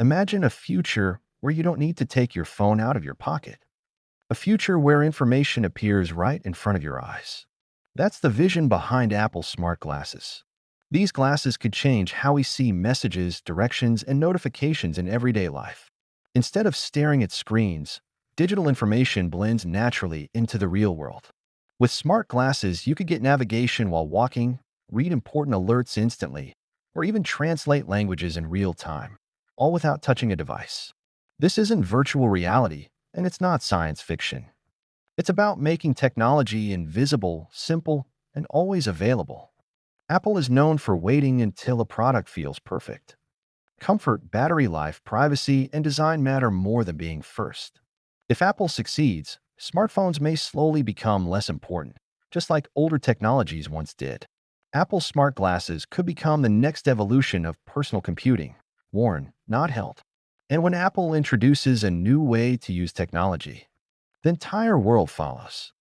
Imagine a future where you don't need to take your phone out of your pocket. A future where information appears right in front of your eyes. That's the vision behind Apple's smart glasses. These glasses could change how we see messages, directions, and notifications in everyday life. Instead of staring at screens, digital information blends naturally into the real world. With smart glasses, you could get navigation while walking, read important alerts instantly, or even translate languages in real time, all without touching a device. This isn't virtual reality, and it's not science fiction. It's about making technology invisible, simple, and always available. Apple is known for waiting until a product feels perfect. Comfort, battery life, privacy, and design matter more than being first. If Apple succeeds, smartphones may slowly become less important, just like older technologies once did. Apple's smart glasses could become the next evolution of personal computing, worn, not held. And when Apple introduces a new way to use technology, the entire world follows.